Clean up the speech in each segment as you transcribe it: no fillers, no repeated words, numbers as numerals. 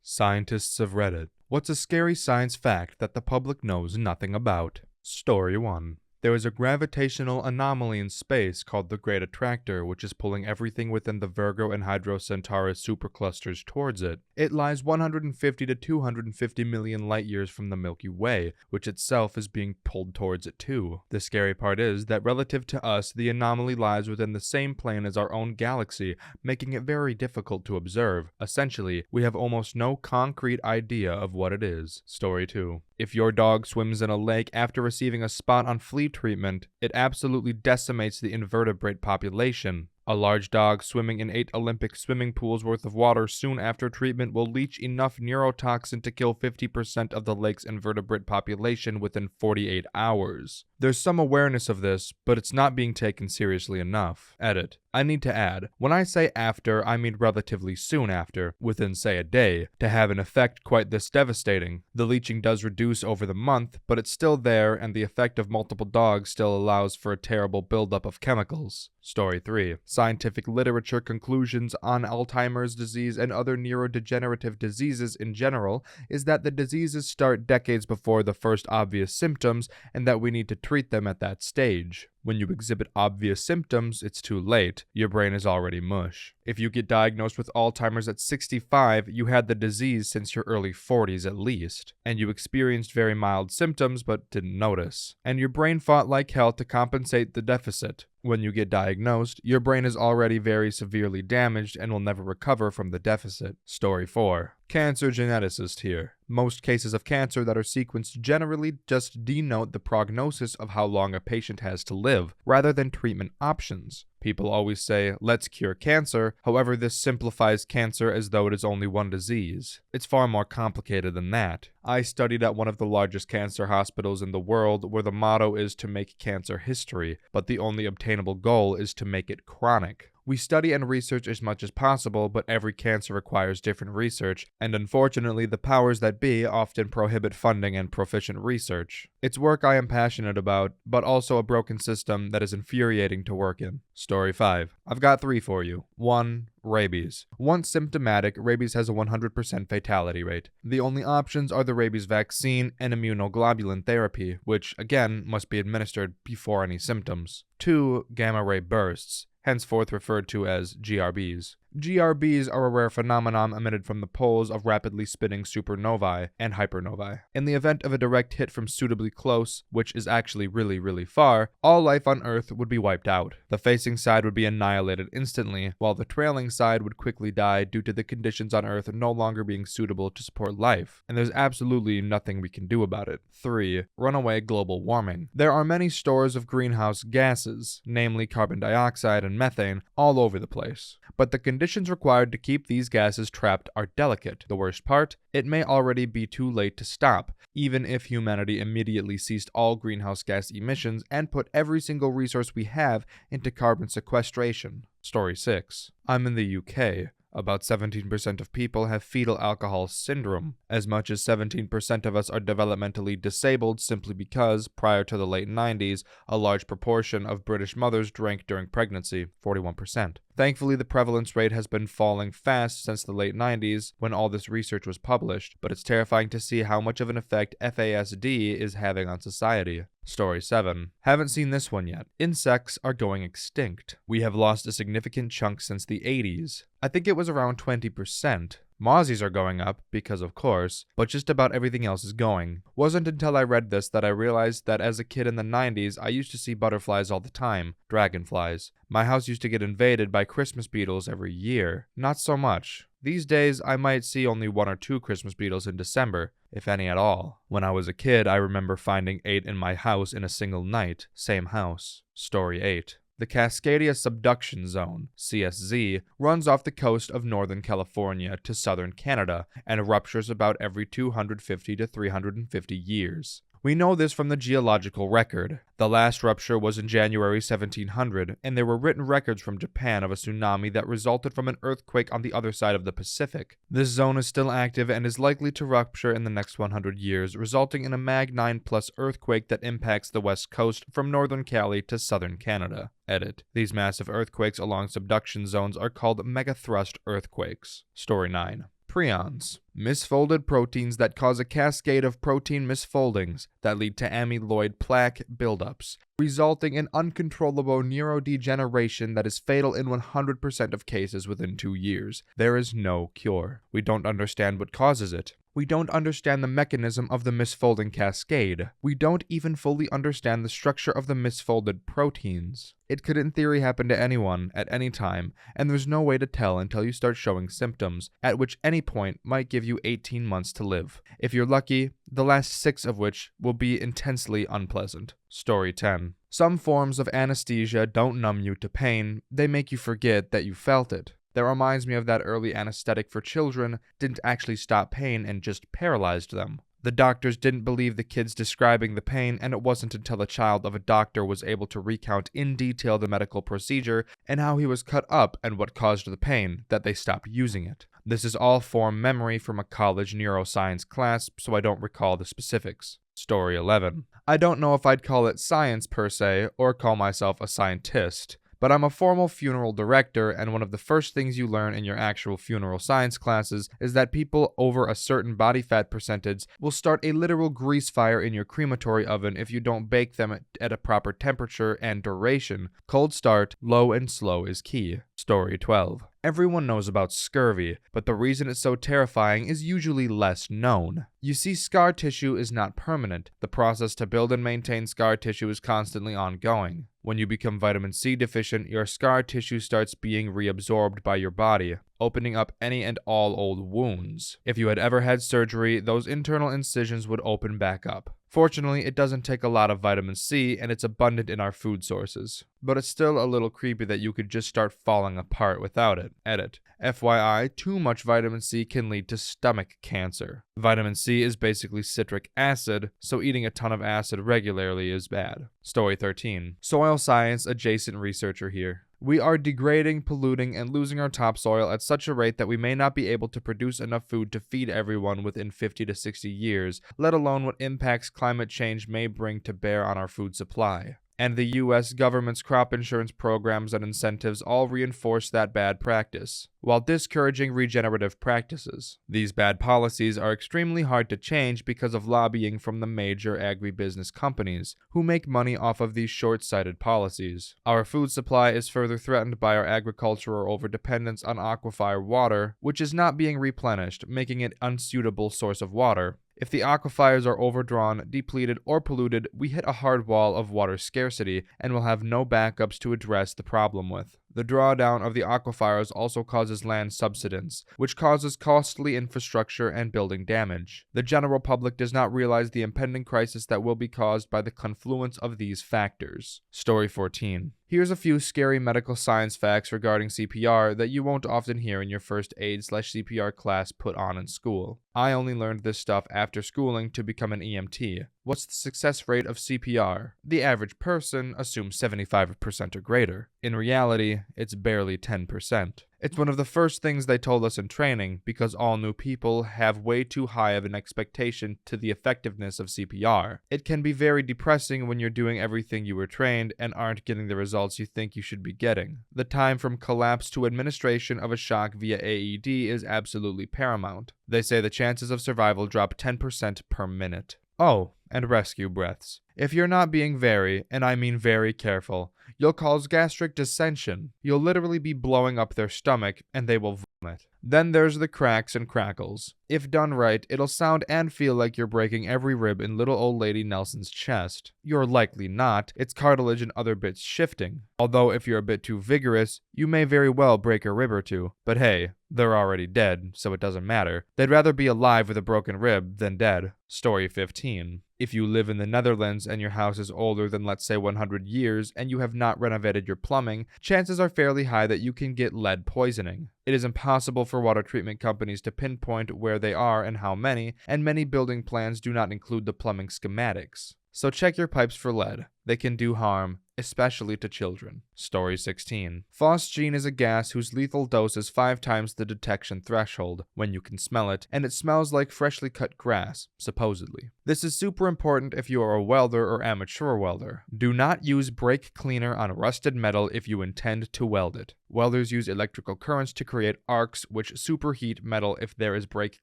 Scientists of Reddit. What's a scary science fact that the public knows nothing about? Story 1. There is a gravitational anomaly in space called the Great Attractor, which is pulling everything within the Virgo and Hydra Centaurus superclusters towards it. It lies 150 to 250 million light-years from the Milky Way, which itself is being pulled towards it too. The scary part is that relative to us, the anomaly lies within the same plane as our own galaxy, making it very difficult to observe. Essentially, we have almost no concrete idea of what it is. Story 2. If your dog swims in a lake after receiving a spot on flea treatment, it absolutely decimates the invertebrate population. A large dog swimming in 8 Olympic swimming pools worth of water soon after treatment will leach enough neurotoxin to kill 50% of the lake's invertebrate population within 48 hours. There's some awareness of this, but it's not being taken seriously enough. Edit. I need to add, when I say after, I mean relatively soon after, within say a day, to have an effect quite this devastating. The leaching does reduce over the month, but it's still there, and the effect of multiple dogs still allows for a terrible buildup of chemicals. Story 3. Scientific literature conclusions on Alzheimer's disease and other neurodegenerative diseases in general is that the diseases start decades before the first obvious symptoms, and that we need to treat them at that stage. When you exhibit obvious symptoms, it's too late. Your brain is already mush. If you get diagnosed with Alzheimer's at 65, you had the disease since your early 40s at least. And you experienced very mild symptoms but didn't notice. And your brain fought like hell to compensate the deficit. When you get diagnosed, your brain is already very severely damaged and will never recover from the deficit. Story 4. Cancer geneticist here. Most cases of cancer that are sequenced generally just denote the prognosis of how long a patient has to live, rather than treatment options. People always say, let's cure cancer, however this simplifies cancer as though it is only one disease. It's far more complicated than that. I studied at one of the largest cancer hospitals in the world where the motto is to make cancer history, but the only obtainable goal is to make it chronic. We study and research as much as possible, but every cancer requires different research, and unfortunately the powers that be often prohibit funding and proficient research. It's work I am passionate about, but also a broken system that is infuriating to work in. Story 5. I've got 3 for you. 1. Rabies. Once symptomatic, rabies has a 100% fatality rate. The only options are the rabies vaccine and immunoglobulin therapy, which, again, must be administered before any symptoms. 2. Gamma ray bursts, henceforth referred to as GRBs. GRBs are a rare phenomenon emitted from the poles of rapidly spinning supernovae and hypernovae. In the event of a direct hit from suitably close, which is actually really far, all life on Earth would be wiped out. The facing side would be annihilated instantly, while the trailing side would quickly die due to the conditions on Earth no longer being suitable to support life, and there's absolutely nothing we can do about it. 3. Runaway global warming. There are many stores of greenhouse gases, namely carbon dioxide and methane, all over the place. But the conditions required to keep these gases trapped are delicate. The worst part? It may already be too late to stop, even if humanity immediately ceased all greenhouse gas emissions and put every single resource we have into carbon sequestration. Story 6. I'm in the UK. About 17% of people have fetal alcohol syndrome. As much as 17% of us are developmentally disabled simply because, prior to the late 90s, a large proportion of British mothers drank during pregnancy, 41%. Thankfully, the prevalence rate has been falling fast since the late 90s when all this research was published, but it's terrifying to see how much of an effect FASD is having on society. Story 7. Haven't seen this one yet. Insects are going extinct. We have lost a significant chunk since the 80s. I think it was around 20%. Mozzies are going up, because of course, but just about everything else is going. Wasn't until I read this that I realized that as a kid in the 90s, I used to see butterflies all the time, dragonflies. My house used to get invaded by Christmas beetles every year. Not so much. These days, I might see only 1 or 2 Christmas beetles in December, if any at all. When I was a kid, I remember finding 8 in my house in a single night. Same house. Story 8. The Cascadia Subduction Zone, CSZ, runs off the coast of northern California to southern Canada and ruptures about every 250 to 350 years. We know this from the geological record. The last rupture was in January 1700, and there were written records from Japan of a tsunami that resulted from an earthquake on the other side of the Pacific. This zone is still active and is likely to rupture in the next 100 years, resulting in a Mag 9+ earthquake that impacts the west coast from northern Cali to southern Canada. Edit. These massive earthquakes along subduction zones are called megathrust earthquakes. Story 9. Prions. Misfolded proteins that cause a cascade of protein misfoldings that lead to amyloid plaque buildups, resulting in uncontrollable neurodegeneration that is fatal in 100% of cases within 2 years. There is no cure. We don't understand what causes it. We don't understand the mechanism of the misfolding cascade. We don't even fully understand the structure of the misfolded proteins. It could in theory happen to anyone, at any time, and there's no way to tell until you start showing symptoms, at which any point might give you 18 months to live. If you're lucky, the last 6 of which will be intensely unpleasant. Story 10. Some forms of anesthesia don't numb you to pain, they make you forget that you felt it. That reminds me of that early anesthetic for children didn't actually stop pain and just paralyzed them. The doctors didn't believe the kids describing the pain, and it wasn't until a child of a doctor was able to recount in detail the medical procedure and how he was cut up and what caused the pain that they stopped using it. This is all form memory from a college neuroscience class, so I don't recall the specifics. Story 11. I don't know if I'd call it science per se, or call myself a scientist. But I'm a formal funeral director, and one of the first things you learn in your actual funeral science classes is that people over a certain body fat percentage will start a literal grease fire in your crematory oven if you don't bake them at a proper temperature and duration. Cold start, low and slow is key. Story 12. Everyone knows about scurvy, but the reason it's so terrifying is usually less known. You see, scar tissue is not permanent. The process to build and maintain scar tissue is constantly ongoing. When you become vitamin C deficient, your scar tissue starts being reabsorbed by your body, opening up any and all old wounds. If you had ever had surgery, those internal incisions would open back up. Fortunately, it doesn't take a lot of vitamin C, and it's abundant in our food sources. But it's still a little creepy that you could just start falling apart without it. Edit. FYI, too much vitamin C can lead to stomach cancer. Vitamin C is basically citric acid, so eating a ton of acid regularly is bad. Story 13. Soil science adjacent researcher here. We are degrading, polluting, and losing our topsoil at such a rate that we may not be able to produce enough food to feed everyone within 50 to 60 years, let alone what impacts climate change may bring to bear on our food supply. And the US government's crop insurance programs and incentives all reinforce that bad practice, while discouraging regenerative practices. These bad policies are extremely hard to change because of lobbying from the major agribusiness companies, who make money off of these short-sighted policies. Our food supply is further threatened by our agricultural overdependence on aquifer water, which is not being replenished, making it an unsuitable source of water. If the aquifers are overdrawn, depleted, or polluted, we hit a hard wall of water scarcity and will have no backups to address the problem with. The drawdown of the aquifers also causes land subsidence, which causes costly infrastructure and building damage. The general public does not realize the impending crisis that will be caused by the confluence of these factors. Story 14. Here's a few scary medical science facts regarding CPR that you won't often hear in your first aid/CPR class put on in school. I only learned this stuff after schooling to become an EMT. What's the success rate of CPR? The average person assumes 75% or greater. In reality, it's barely 10%. It's one of the first things they told us in training because all new people have way too high of an expectation to the effectiveness of CPR. It can be very depressing when you're doing everything you were trained and aren't getting the results you think you should be getting. The time from collapse to administration of a shock via AED is absolutely paramount. They say the chances of survival drop 10% per minute. Oh, and rescue breaths. If you're not being very, and I mean very careful, you'll cause gastric dissension. You'll literally be blowing up their stomach, and they will vomit. Then there's the cracks and crackles. If done right, it'll sound and feel like you're breaking every rib in little old lady Nelson's chest. You're likely not, it's cartilage and other bits shifting. Although if you're a bit too vigorous, you may very well break a rib or two. But hey, they're already dead, so it doesn't matter. They'd rather be alive with a broken rib than dead. Story 15. If you live in the Netherlands and your house is older than let's say 100 years and you have not renovated your plumbing, chances are fairly high that you can get lead poisoning. It is impossible for water treatment companies to pinpoint where they are and how many, and many building plans do not include the plumbing schematics. So check your pipes for lead. They can do harm, especially to children. Story 16. Phosgene is a gas whose lethal dose is 5 times the detection threshold when you can smell it, and it smells like freshly cut grass, supposedly. This is super important if you are a welder or amateur welder. Do not use brake cleaner on rusted metal if you intend to weld it. Welders use electrical currents to create arcs which superheat metal. If there is brake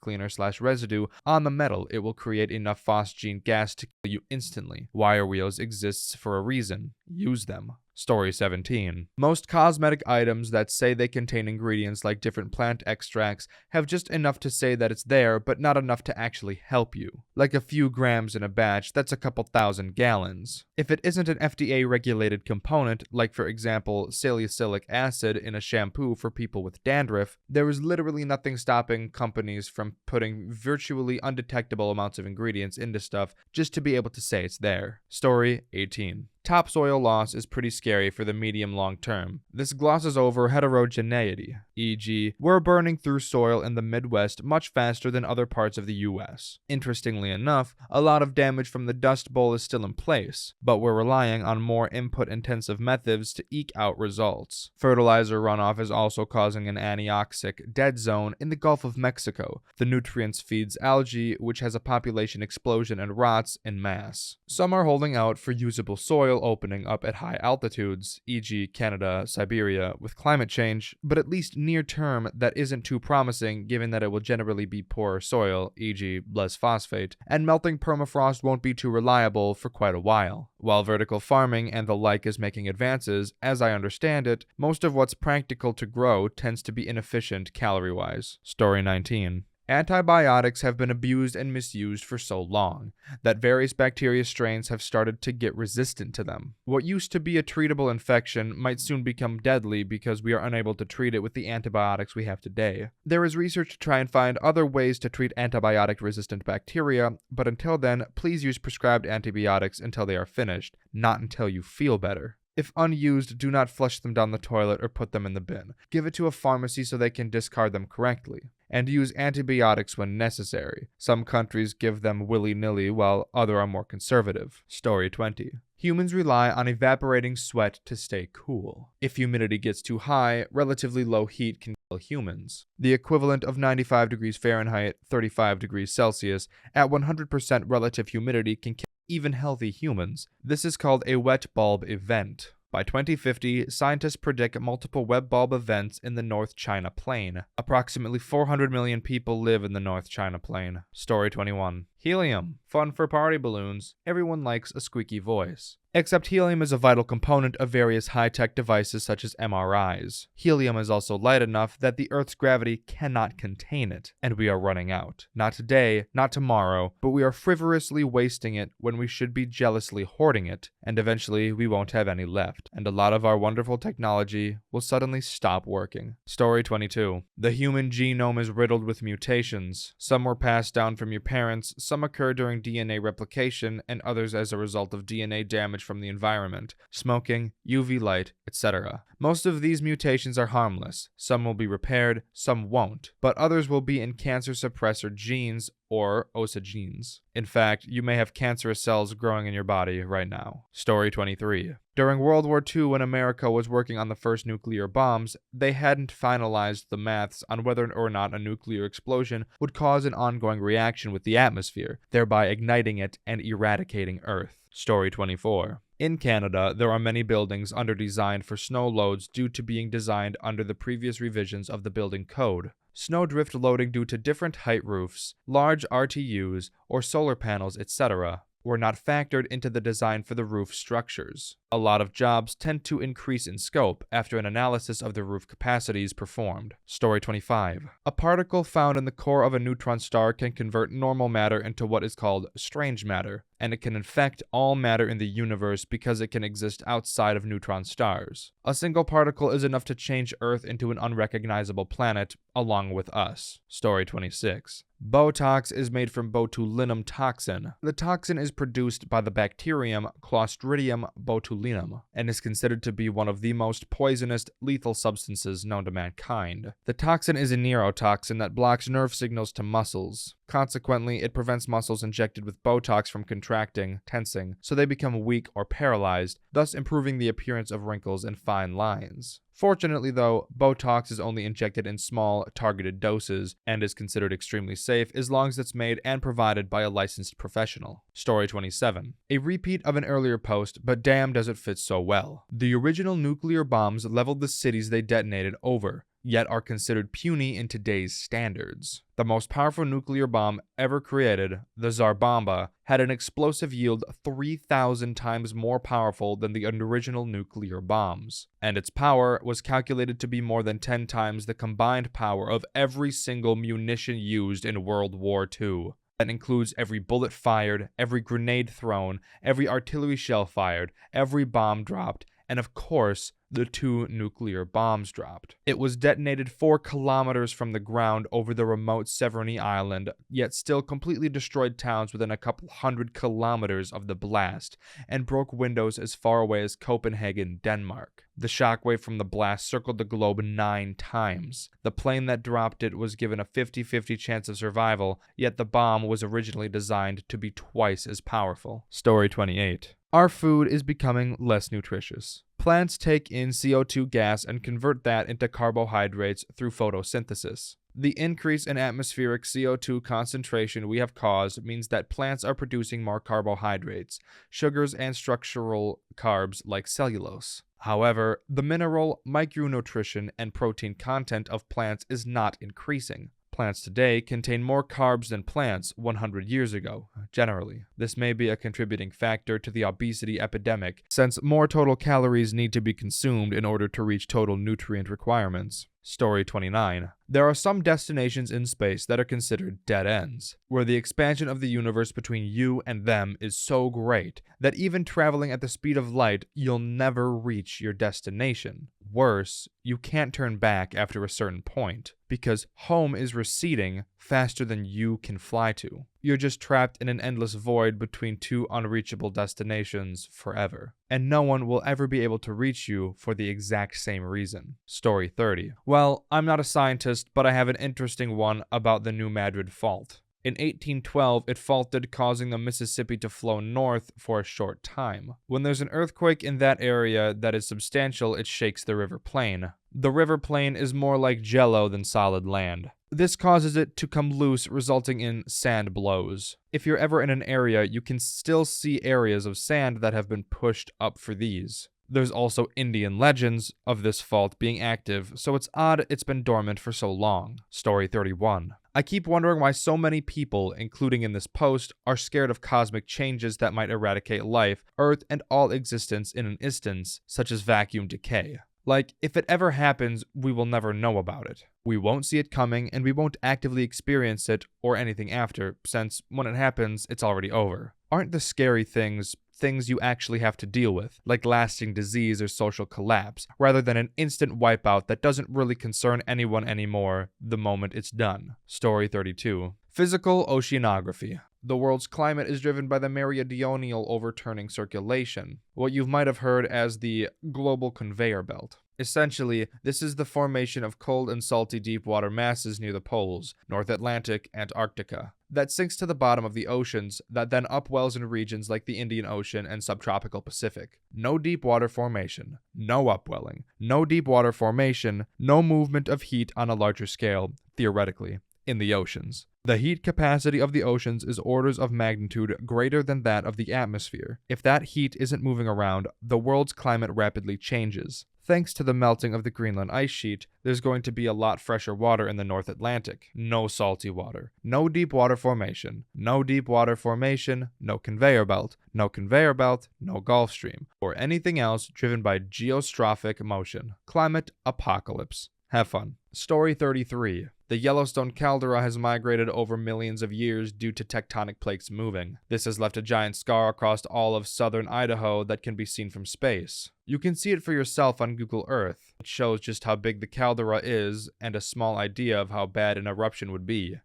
cleaner/residue on the metal, it will create enough phosgene gas to kill you instantly. Wire wheels exists for a reason. Use them. Story 17. Most cosmetic items that say they contain ingredients like different plant extracts have just enough to say that it's there, but not enough to actually help you. Like a few grams in a batch, that's a couple thousand gallons. If it isn't an FDA-regulated component, like for example salicylic acid in a shampoo for people with dandruff, there is literally nothing stopping companies from putting virtually undetectable amounts of ingredients into stuff just to be able to say it's there. Story 18. Topsoil loss is pretty scary for the medium-long term. This glosses over heterogeneity, e.g., we're burning through soil in the Midwest much faster than other parts of the US. Interestingly enough, a lot of damage from the Dust Bowl is still in place, but we're relying on more input-intensive methods to eke out results. Fertilizer runoff is also causing an anoxic dead zone in the Gulf of Mexico. The nutrients feeds algae, which has a population explosion and rots en masse. Some are holding out for usable soil opening up at high altitudes, e.g. Canada, Siberia, with climate change, but at least near term that isn't too promising given that it will generally be poorer soil, e.g. less phosphate, and melting permafrost won't be too reliable for quite a while. While vertical farming and the like is making advances, as I understand it, most of what's practical to grow tends to be inefficient calorie-wise. Story 19. Antibiotics have been abused and misused for so long that various bacteria strains have started to get resistant to them. What used to be a treatable infection might soon become deadly because we are unable to treat it with the antibiotics we have today. There is research to try and find other ways to treat antibiotic-resistant bacteria, but until then, please use prescribed antibiotics until they are finished, not until you feel better. If unused, do not flush them down the toilet or put them in the bin. Give it to a pharmacy so they can discard them correctly. And use antibiotics when necessary. Some countries give them willy-nilly while others are more conservative. Story 20. Humans rely on evaporating sweat to stay cool. If humidity gets too high, relatively low heat can kill humans. The equivalent of 95 degrees Fahrenheit, 35 degrees Celsius, at 100% relative humidity can kill even healthy humans. This is called a wet bulb event. By 2050, scientists predict multiple wet bulb events in the North China Plain. Approximately 400 million people live in the North China Plain. Story 21. Helium. Fun for party balloons. Everyone likes a squeaky voice. Except helium is a vital component of various high-tech devices such as MRIs. Helium is also light enough that the Earth's gravity cannot contain it, and we are running out. Not today, not tomorrow, but we are frivolously wasting it when we should be jealously hoarding it, and eventually we won't have any left, and a lot of our wonderful technology will suddenly stop working. Story 22. The human genome is riddled with mutations. Some were passed down from your parents, some occur during DNA replication, and others as a result of DNA damage from the environment, smoking, UV light, etc. Most of these mutations are harmless. Some will be repaired, some won't, but others will be in cancer suppressor genes or OSA genes. In fact, you may have cancerous cells growing in your body right now. Story 23. During World War II, when America was working on the first nuclear bombs, they hadn't finalized the maths on whether or not a nuclear explosion would cause an ongoing reaction with the atmosphere, thereby igniting it and eradicating Earth. Story 24. In Canada, there are many buildings under-designed for snow loads due to being designed under the previous revisions of the building code. Snowdrift loading due to different height roofs, large RTUs, or solar panels, etc. were not factored into the design for the roof structures. A lot of jobs tend to increase in scope after an analysis of the roof capacities performed. Story 25. A particle found in the core of a neutron star can convert normal matter into what is called strange matter, and it can infect all matter in the universe because it can exist outside of neutron stars. A single particle is enough to change Earth into an unrecognizable planet, along with us. Story 26. Botox is made from botulinum toxin. The toxin is produced by the bacterium Clostridium botulinum and is considered to be one of the most poisonous, lethal substances known to mankind. The toxin is a neurotoxin that blocks nerve signals to muscles. Consequently, it prevents muscles injected with Botox from contracting, tensing, so they become weak or paralyzed, thus improving the appearance of wrinkles and fine lines. Fortunately though, Botox is only injected in small, targeted doses and is considered extremely safe as long as it's made and provided by a licensed professional. Story 27. A repeat of an earlier post, but damn does it fit so well. The original nuclear bombs leveled the cities they detonated over, yet are considered puny in today's standards. The most powerful nuclear bomb ever created, the Tsar Bomba, had an explosive yield 3,000 times more powerful than the original nuclear bombs, and its power was calculated to be more than 10 times the combined power of every single munition used in World War II. That includes every bullet fired, every grenade thrown, every artillery shell fired, every bomb dropped, and of course, the 2 nuclear bombs dropped. It was detonated 4 kilometers from the ground over the remote Severny Island, yet still completely destroyed towns within a couple hundred kilometers of the blast, and broke windows as far away as Copenhagen, Denmark. The shockwave from the blast circled the globe 9 times. The plane that dropped it was given a 50-50 chance of survival, yet the bomb was originally designed to be twice as powerful. Story 28. Our food is becoming less nutritious. Plants take in CO2 gas and convert that into carbohydrates through photosynthesis. The increase in atmospheric CO2 concentration we have caused means that plants are producing more carbohydrates, sugars, and structural carbs like cellulose. However, the mineral, micronutrition, and protein content of plants is not increasing. Plants today contain more carbs than plants 100 years ago, generally. This may be a contributing factor to the obesity epidemic, since more total calories need to be consumed in order to reach total nutrient requirements. Story 29. There are some destinations in space that are considered dead ends, where the expansion of the universe between you and them is so great that even traveling at the speed of light, you'll never reach your destination. Worse, you can't turn back after a certain point, because home is receding faster than you can fly to. You're just trapped in an endless void between 2 unreachable destinations forever, and no one will ever be able to reach you for the exact same reason. Story 30. Well, I'm not a scientist, but I have an interesting one about the New Madrid Fault. In 1812, it faulted, causing the Mississippi to flow north for a short time. When there's an earthquake in that area that is substantial, it shakes the river plain. The river plain is more like jello than solid land. This causes it to come loose, resulting in sand blows. If you're ever in an area, you can still see areas of sand that have been pushed up for these. There's also Indian legends of this fault being active, so it's odd it's been dormant for so long. Story 31. I keep wondering why so many people, including in this post, are scared of cosmic changes that might eradicate life, Earth, and all existence in an instance, such as vacuum decay. Like, if it ever happens, we will never know about it. We won't see it coming, and we won't actively experience it or anything after, since when it happens, it's already over. Aren't the scary things you actually have to deal with, like lasting disease or social collapse, rather than an instant wipeout that doesn't really concern anyone anymore the moment it's done? Story 32. Physical oceanography. The world's climate is driven by the meridional overturning circulation, what you might have heard as the global conveyor belt. Essentially, this is the formation of cold and salty deep water masses near the poles, North Atlantic, Antarctica, that sinks to the bottom of the oceans, that then upwells in regions like the Indian Ocean and subtropical Pacific. No deep water formation, no upwelling, no deep water formation, no movement of heat on a larger scale, theoretically, in the oceans. The heat capacity of the oceans is orders of magnitude greater than that of the atmosphere. If that heat isn't moving around, the world's climate rapidly changes. Thanks to the melting of the Greenland ice sheet, there's going to be a lot fresher water in the North Atlantic. No salty water. No deep water formation. No deep water formation. No conveyor belt. No conveyor belt. No Gulf Stream. Or anything else driven by geostrophic motion. Climate apocalypse. Have fun. Story 33. The Yellowstone caldera has migrated over millions of years due to tectonic plates moving. This has left a giant scar across all of southern Idaho that can be seen from space. You can see it for yourself on Google Earth. It shows just how big the caldera is and a small idea of how bad an eruption would be.